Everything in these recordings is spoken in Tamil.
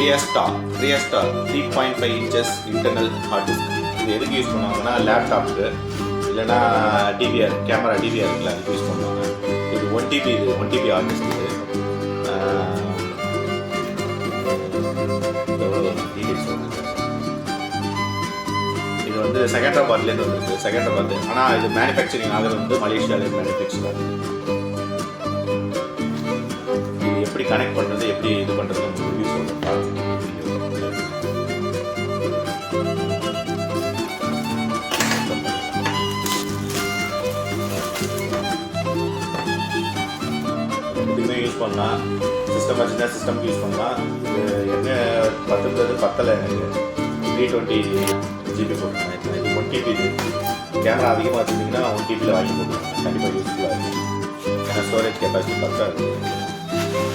Freestar 3.5 inches internal hard disk. இது எதுக்கு யூஸ் பண்ணுவாங்கன்னா லேப்டாப்புக்கு இல்லைனா டிவிஆர் கேமரா டிவிஆர் இருக்குல்ல அதுக்கு யூஸ் பண்ணுவாங்க. இது 1 TB ஹார்ட் டிஸ்க். இது வந்து செகண்டராபாத்லேருந்து வந்துருக்கு. செகண்டராபாத், ஆனால் இது மேனுஃபேக்சரிங் ஆகிறது வந்து மலேசியாவில் மேனுஃபேக்சர் ஆகுது. இது எப்படி கனெக்ட் பண்ணுறது, எப்படி இது பண்ணுறது ரிவ்யூ சொல்கிறேன். இதுக்குமே யூஸ் பண்ணலாம். சிஸ்டம் வச்சுருந்தா சிஸ்டம்க்கு யூஸ் பண்ணலாம். இது என்ன பத்தலை எனக்கு 320 GB போட்டுருக்கேன். இது 1 TB. இது கேமரா அதிகமாக வச்சுருந்தீங்கன்னா 1 TBயில் வாங்கி போட்டுருக்கேன். கண்டிப்பாக யூஸ்ஃபுல்லாக இருக்கும். ஏன்னா ஸ்டோரேஜ் கெப்பாசிட்டி பத்தாது.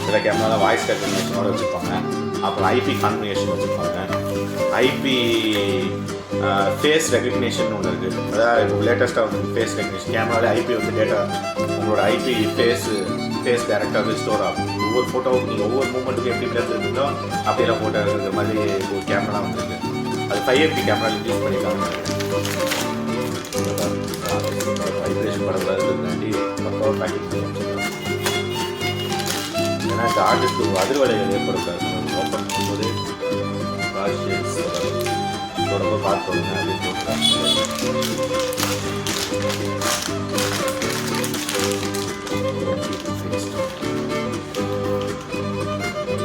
சில கேமராவில் வாய்ஸ் ரெகக்னிஷனோடு வச்சுருப்பாங்க. அப்புறம் ஐபி கான்ஃபிகரேஷன் வச்சுருப்பாங்க. ஐபி ஃபேஸ் ரெகக்னிஷன் ஒன்று இருக்குது. அதாவது இப்போ லேட்டஸ்ட்டாக வந்து ஃபேஸ் ரெகக்னிஷன் கேமராவில் ஐபி வந்து டேட்டா உங்களோட ஐபி ஃபேஸ் டேரெக்டாகவே ஸ்டோர் ஆகும். ஒவ்வொரு ஃபோட்டோவுக்கு நீங்கள் ஒவ்வொரு மூமெண்ட்டுக்கு எப்படி பேசுறதுங்களோ அப்படியெல்லாம் ஃபோட்டோ இருக்கிற மாதிரி ஒரு கேமரா வந்துருக்கு. அது 5MP கேமரா யூஸ் பண்ணியிருக்காங்க. வைப்ரேஷன் படக்கூடாதுக்காண்டி பக்காவாக பேக்கிங் பண்ணி வச்சுருக்காங்க. ஏன்னா இந்த ஆர்டிஸ்க்கு அதிர்வலைகள் ஏற்படுத்தாது. ஓப்பன் பண்ணும்போது காஷியஸ் ரொம்ப பார்த்துக்கோங்க அப்படின்னு சொல்கிறாங்க.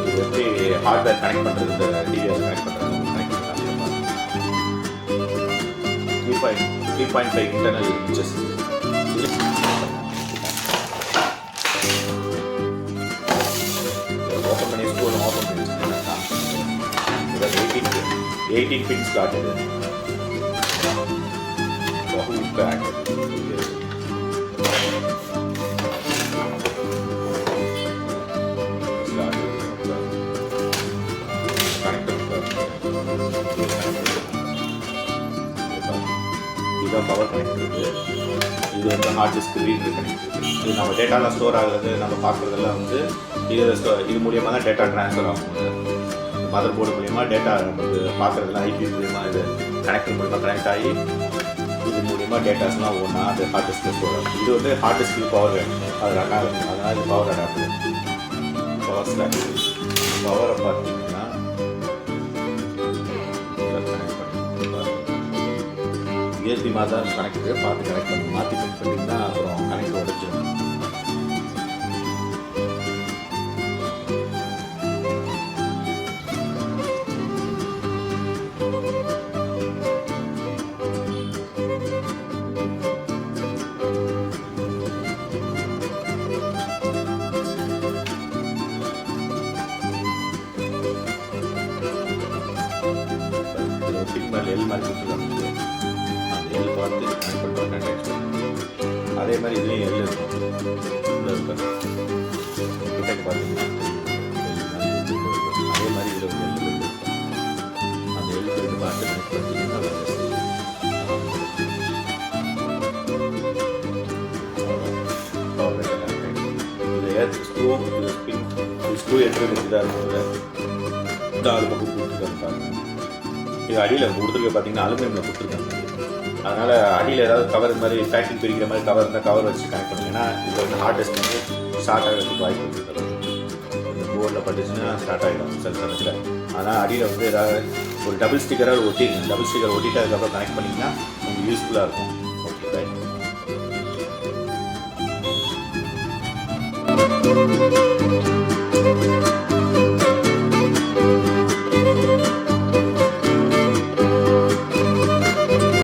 இது எப்படி ஹார்ட்வேர் கனெக்ட் பண்ணுறது, இந்த டிவிஎஸ் கனெக்ட் பண்ணுறது 3.5 internal inches. ஓப்பன் பண்ணி ஸ்கூல் ஓப்பன் பண்ணி 18 pins காட்டுது. பேக் இதுதான் பவர் கனெக்ட் இருக்குது. இது வந்து ஹார்ட் டிஸ்க் ரீடர் கனெக்ட் இருக்குது. இது நம்ம டேட்டாலாம் ஸ்டோர் ஆகுறது நம்ம பார்க்குறதெல்லாம் வந்து இது மூலியமாக தான் டேட்டா ட்ரான்ஸ்ஃபர் ஆகும். மதர் போர்டு மூலிமா டேட்டா நமக்கு பார்க்குறதுலாம் ஐபி மூலிமா இது கனெக்டர் மூலிமா கனெக்ட் ஆகி இது மூலிமா டேட்டாஸ்லாம் ஒன்றா அது ஹார்ட் டிஸ்கில் ஸ்டோர் ஆகும். இது வந்து ஹார்ட் டிஸ்க்கு பவர் அது ரன் ஆகுது. அதனால் இது பவர் அடாப்டர். பவர் ஸ்லாக் பவரை பார்த்தீங்கன்னா யூஎஸ்பி மாதிரி தான் கனெக்ட் பார்த்து கனெக்ட் பண்ணி மாற்றி கனெக்ட் பண்ணிங்கன்னா அப்புறம் கனெக்ட் உடைச்சிடும். சிக்னல் எல் மாதிரி கொடுத்துருக்காங்க. எல் பார்த்து கனெக்ட் பண்ணுவாங்க. அதே மாதிரி இதுலேயும் எல் இருக்கும். கிட்டக்கு பார்த்தீங்கன்னா அதே மாதிரி இதில் ஒரு எல் இருக்கும். அந்த எல் போட்டு பார்த்து கனெக்ட் பண்ணிட்டீங்கன்னா இது ஸ்க்ரூ எடுத்து இதாக இருக்கும். இந்த ஆள் பக்கம் கொடுத்துருக்காங்க. இது அடியில் கொடுத்துருக்க பார்த்தீங்கன்னா அலுமினியமில் கொடுத்துருக்காங்க. அதனால் அடியில் ஏதாவது கவர் மாதிரி பேக்கிங் பிரிக்கிற மாதிரி கவர் இருந்தால் கவர் வச்சு கனெக்ட் பண்ணிங்கன்னா இது வந்து ஹார்ட் டிஸ்க் வந்து ஸ்டார்ட் ஆகிறதுக்கு வாய்ப்பு இருக்குது. இந்த போர்டில் பட்டுச்சுன்னா ஸ்டார்ட் ஆகிடும் சில சமயத்தில். ஆனால் அடியில் வந்து ஏதாவது ஒரு டபுள் ஸ்டிக்கராக ஒட்டிடுங்க. டபுள் ஸ்டிக்கர் ஒட்டிட்டு அதுக்கப்புறம் கனெக்ட் பண்ணிங்கன்னா உங்களுக்கு யூஸ்ஃபுல்லாக இருக்கும்.